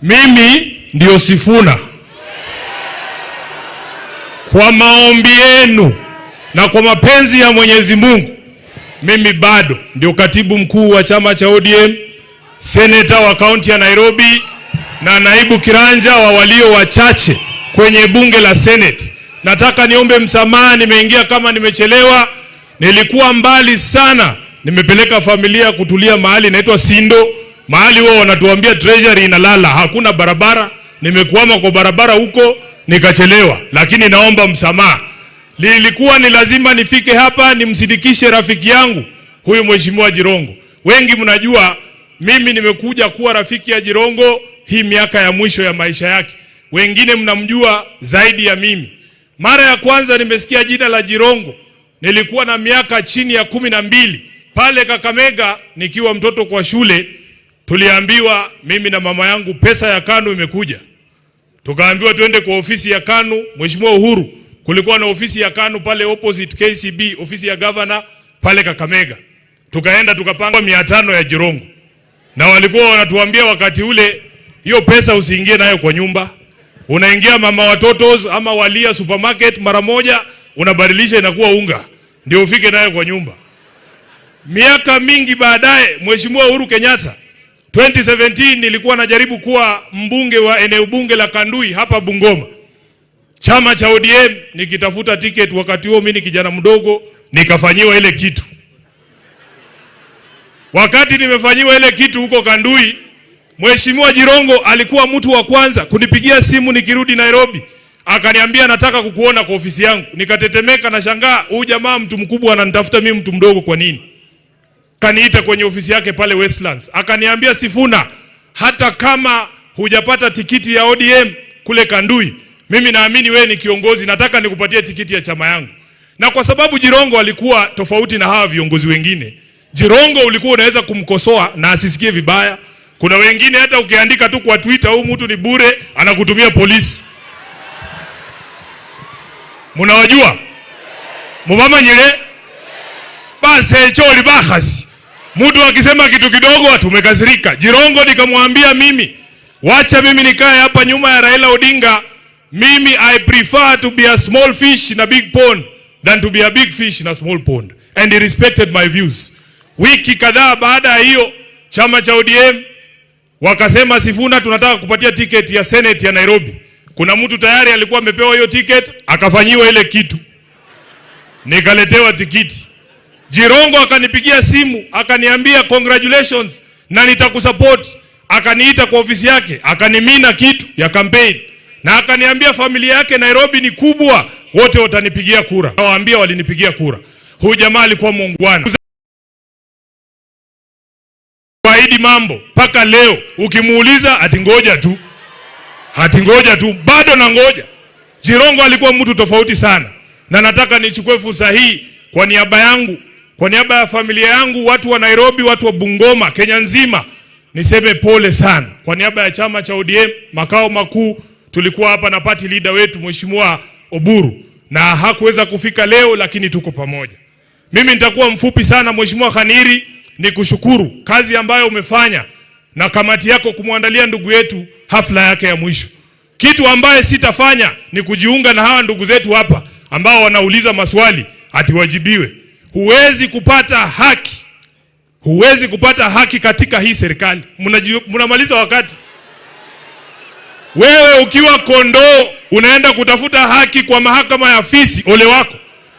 Mimi ndio Sifuna. Kwa maombi yenu na kwa mapenzi ya Mwenyezi Mungu, mimi bado ndio katibu mkuu wa chama cha ODM, seneta wa kaunti ya Nairobi na naibu kiranja wa walio wachache kwenye bunge la Senate. Nataka niombe msamaha, nimeingia kama nimechelewa. Nilikuwa mbali sana, nimepeleka familia kutulia mahali inaitwa Sindo. Mahali wao wanatuambia treasury inalala, hakuna barabara. Nimekuama kwa barabara huko, nikachelewa. Lakini naomba msamaha. Lilikuwa ni lazima nifike hapa nimsindikishe rafiki yangu huyu Mheshimiwa Jirongo. Wengi mnajua mimi nimekuja kuwa rafiki ya Jirongo hii miaka ya mwisho ya maisha yake. Wengine mnamjua zaidi ya mimi. Mara ya kwanza nimesikia jina la Jirongo nilikuwa na miaka chini ya 12 pale Kakamega nikiwa mtoto kwa shule. Tuliambiwa mimi na mama yangu pesa ya KANU imekuja. Tukaambiwa tuende kwa ofisi ya KANU, Mheshimiwa Uhuru. Kulikuwa na ofisi ya KANU pale opposite KCB, ofisi ya governor pale Kakamega. Tukaenda tukapanga 500 ya Jirongo. Na walikuwa wanatuambia wakati ule, hiyo pesa usiingie nayo kwa nyumba. Unaingia mama watoto ama Walia supermarket mara moja, unabadilisha inakuwa unga, ndio ufike nayo kwa nyumba. Miaka mingi baadaye, Mheshimiwa Uhuru Kenyatta 2017 nilikuwa najaribu kuwa mbunge wa eneo bunge la Kandui hapa Bungoma. Chama cha ODM nikitafuta ticket, wakati huo mimi ni kijana mdogo, nikafanyiwa ile kitu. Wakati nimefanyiwa ile kitu huko Kandui, Mheshimiwa Jirongo alikuwa mtu wa kwanza kunipigia simu nikirudi Nairobi. Akaniambia nataka kukuona kwa ofisi yangu. Nikatetemeka na shangaa, huyu jamaa mtu mkubwa ananitafuta mimi mtu mdogo kwa nini? Kaniita kwenye ofisi yake pale Westlands. Akaniambia, Sifuna, hata kama hujapata tikiti ya ODM kule Kandui, mimi naamini wewe ni kiongozi, nataka nikupatie tikiti ya chama yangu. Na kwa sababu Jirongo alikuwa tofauti na hawa viongozi wengine, Jirongo ulikuwa unaweza kumkosoa na asisikie vibaya. Kuna wengine hata ukiandika tu kwa Twitter, huyu mtu ni bure, anakutumia polisi. Mnawajua? Mubama nyile? Basi choli bahasi. Mtu akisema kitu kidogo tumekasirika. Jirongo nikamwambia mimi, wacha mimi nikae hapa nyuma ya Raila Odinga. Mimi I prefer to be a small fish in a big pond than to be a big fish in a small pond. And he respected my views. Wiki kadhaa baada ya hiyo, chama cha ODM wakasema, Sifuna, tunataka kupatia ticket ya Senate ya Nairobi. Kuna mtu tayari alikuwa amepewa hiyo ticket, akafanyiwa ile kitu. Nikaletewa tikiti. Jirongo akanipigia simu, akaniambia congratulations na nitakusupport. Akaniita kwa ofisi yake, akanimina kitu ya campaign. Na akaniambia familia yake Nairobi ni kubwa, wote watanipigia kura. Nawaambia walinipigia kura. Huyu jamaa alikuwa muungwana. Waahidi mambo paka leo ukimuuliza atingoja tu. Hatingoja tu, bado na ngoja. Jirongo alikuwa mtu tofauti sana. Na nataka nichukue fursa hii kwa niaba yangu, kwa niaba ya familia yangu, watu wa Nairobi, watu wa Bungoma, Kenya nzima, niseme pole sana. Kwa niaba ya chama cha ODM makao makuu, tulikuwa hapa na party leader wetu Mheshimiwa Oburu, na hakuweza kufika leo, lakini tuko pamoja. Mimi nitakuwa mfupi sana. Mheshimiwa Khaniri, nikushukuru kazi ambayo umefanya na kamati yako kumwandalia ndugu yetu hafla yake ya mwisho. Kitu ambaye sitafanya ni kujiunga na hawa ndugu zetu hapa ambao wanauliza maswali atiwajibiwe. Huwezi kupata haki. Huwezi kupata haki katika hii serikali. Mnamaliza wakati. Wewe ukiwa kondoo unaenda kutafuta haki kwa mahakama ya fisi, ole wako.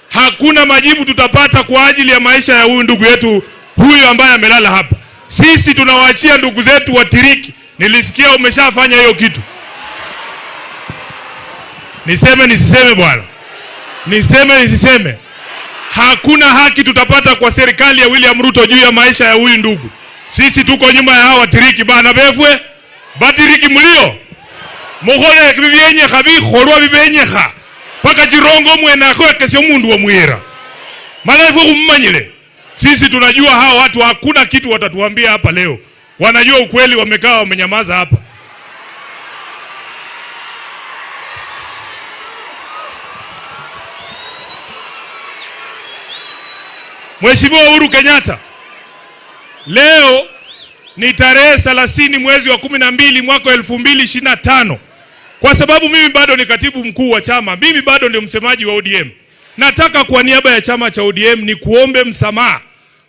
Hakuna majibu tutapata kwa ajili ya maisha ya huyu ndugu yetu huyu ambaye amelala hapa. Sisi tunawaachia ndugu zetu watiriki. Nilisikia umeshafanya hiyo kitu. Niseme nisiseme bwana? Niseme nisiseme? Hakuna haki tutapata kwa serikali ya William Ruto juu ya maisha ya huyu ndugu. Sisi tuko nyuma ya hawa watiriki bana befwe. Batiriki mlio. Mugole kibiyenye khabi khorwa bibenye kha. Paka Jirongo mwena kwa kesho mundu wa mwera. Malafu kummanyile. Sisi tunajua hawa watu hakuna kitu watatuambia hapa leo. Wanajua ukweli, wamekaa wamenyamaza hapa. Mheshimiwa Uhuru Kenyatta, leo ni tarehe 30 mwezi wa 12 mwaka 2025. Kwa sababu mimi bado ni katibu mkuu wa chama, mimi bado ndio msemaji wa ODM. Nataka kwa niaba ya chama cha ODM ni kuombe msamaha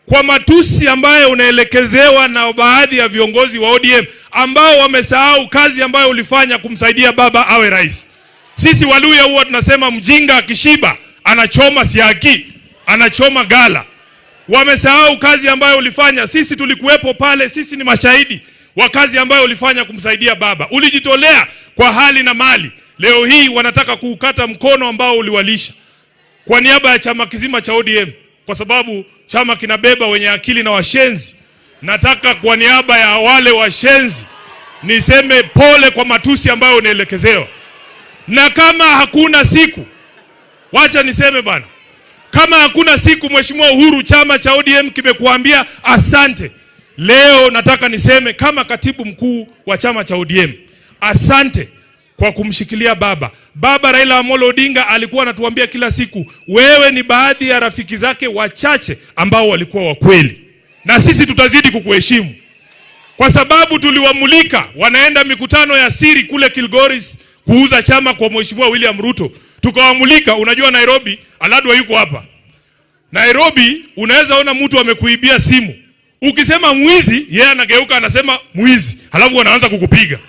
kwa matusi ambayo unaelekezewa na baadhi ya viongozi wa ODM ambao wamesahau kazi ambayo ulifanya kumsaidia baba awe rais. Sisi Waluya huwa tunasema mjinga akishiba anachoma siaki, anachoma gala. Wamesahau kazi ambayo ulifanya. Sisi tulikuwepo pale, sisi ni mashahidi wa kazi ambayo ulifanya kumsaidia baba. Ulijitolea kwa hali na mali. Leo hii wanataka kuukata mkono ambao uliwalisha. Kwa niaba ya chama kizima cha ODM, kwa sababu chama kinabeba wenye akili na washenzi, nataka kwa niaba ya wale washenzi niseme pole kwa matusi ambayo unaelekezewa. Na kama hakuna siku, wacha niseme bana, kama hakuna siku Mheshimiwa Uhuru chama cha ODM kimekuambia asante, leo nataka niseme kama katibu mkuu wa chama cha ODM, asante kwa kumshikilia baba. Baba Raila Amolo Odinga alikuwa anatuambia kila siku, wewe ni baadhi ya rafiki zake wachache ambao walikuwa wa kweli. Na sisi tutazidi kukuheshimu. Kwa sababu tuliwamulika wanaenda mikutano ya siri kule Kilgoris kuuza chama kwa Mheshimiwa William Ruto. Tukawamulika, unajua Nairobi, Aladwa yuko hapa. Nairobi unaweza ona mtu amekuibia simu. Ukisema mwizi, yeye anageuka anasema mwizi. Halafu wanaanza kukupiga.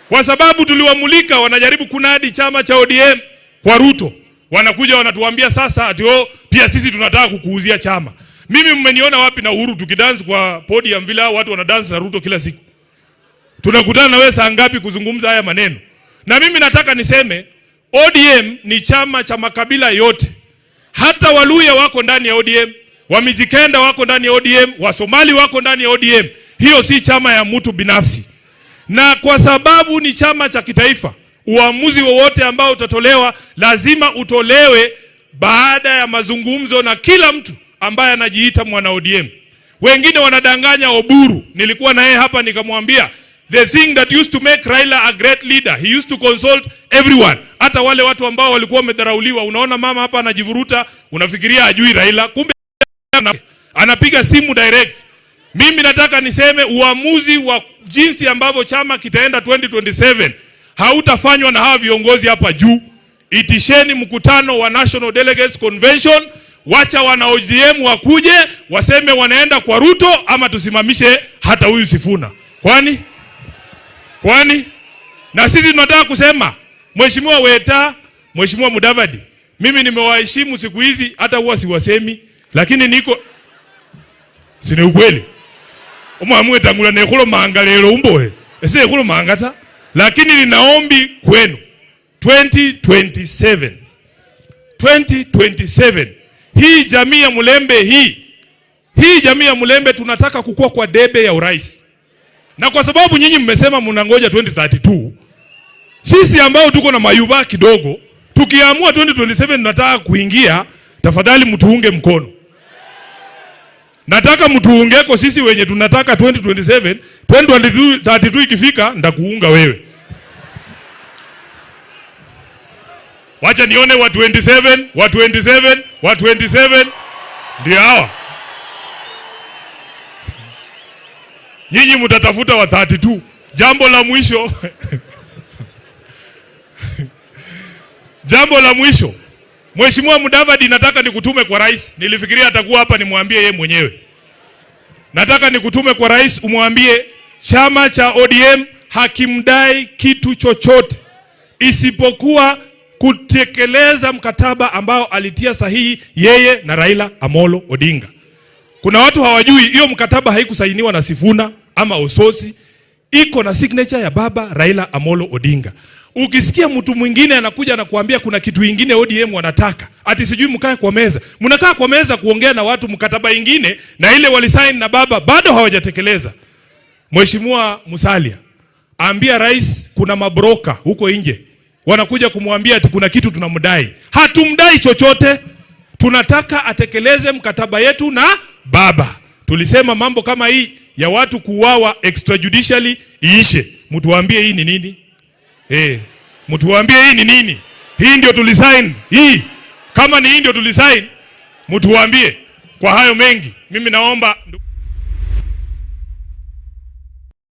Kwa sababu tuliwamulika wanajaribu kunadi chama cha ODM kwa Ruto. Wanakuja wanatuambia sasa ati pia sisi tunataka kukuuzia chama. Mimi mmeniona wapi na Uhuru tukidance kwa podium vile watu wanadance na Ruto kila siku? Tunakutana na wewe saa ngapi kuzungumza haya maneno? Na mimi nataka niseme ODM ni chama cha makabila yote. Hata Waluya wako ndani ya ODM, Wamijikenda wako ndani ya ODM, Wasomali wako ndani ya ODM. Hiyo si chama ya mtu binafsi. Na kwa sababu ni chama cha kitaifa, uamuzi wowote ambao utatolewa lazima utolewe baada ya mazungumzo na kila mtu ambaye anajiita mwana ODM. Wengine wanadanganya Oburu. Nilikuwa na yeye hapa nikamwambia, the thing that used to make Raila a great leader, he used to consult everyone. Hata wale watu ambao walikuwa wamedharauliwa. Unaona mama hapa anajivuruta, unafikiria ajui Raila, kumbe anapiga simu direct. Mimi nataka niseme uamuzi wa jinsi ambavyo chama kitaenda 2027 hautafanywa na hawa viongozi hapa juu. Itisheni mkutano wa National Delegates Convention, wacha wana ODM wakuje waseme wanaenda kwa Ruto ama tusimamishe hata huyu Sifuna. Kwani na sisi tunataka kusema Mheshimiwa Weta, Mheshimiwa Mudavadi, mimi nimewaheshimu siku hizi hata huwa siwasemi, lakini niko sine ukweli. Omwamwe tangula nekolo manga lero umboe. Ese nekolo manga ta. Lakini ninaombi kwenu 2027 hii jamii ya Mulembe hii jamii ya Mulembe tunataka kukua kwa debe ya urais. Na kwa sababu nyinyi mmesema mnangoja 2032, sisi ambao tuko na mayuba kidogo, tukiamua 2027 tunataka kuingia, tafadhali mtuunge mkono. Nataka mtuungeko sisi wenye tunataka 2027, 2032 ikifika ndakuunga wewe. Wacha nione wa 27 ndio hawa. Nyinyi mtatafuta wa 32. Jambo la mwisho jambo la mwisho, Mheshimiwa Mudavadi, nataka nikutume kwa rais. Nilifikiria atakuwa hapa nimwambie yeye mwenyewe. Nataka nikutume kwa rais umwambie chama cha ODM hakimdai kitu chochote isipokuwa kutekeleza mkataba ambao alitia sahihi yeye na Raila Amolo Odinga. Kuna watu hawajui hiyo mkataba haikusainiwa na Sifuna ama Ososi, iko na signature ya baba Raila Amolo Odinga. Ukisikia mtu mwingine anakuja na kuambia kuna kitu kingine ODM wanataka, ati sijui mkae kwa meza. Mnakaa kwa meza kuongea na watu mkataba ingine na ile walisaini na baba bado hawajatekeleza. Mheshimiwa Musalia, ambia rais kuna mabroka huko nje wanakuja kumwambia ati kuna kitu tunamdai. Hatumdai chochote. Tunataka atekeleze mkataba yetu na baba. Tulisema mambo kama hii ya watu kuuawa extrajudicially iishe. Mtuambie hii ni nini? Mtuambie hii ni nini? Hii ndio tulisign. Hii kama ni hii ndio tulisign, mtuambie. Kwa hayo mengi mimi naomba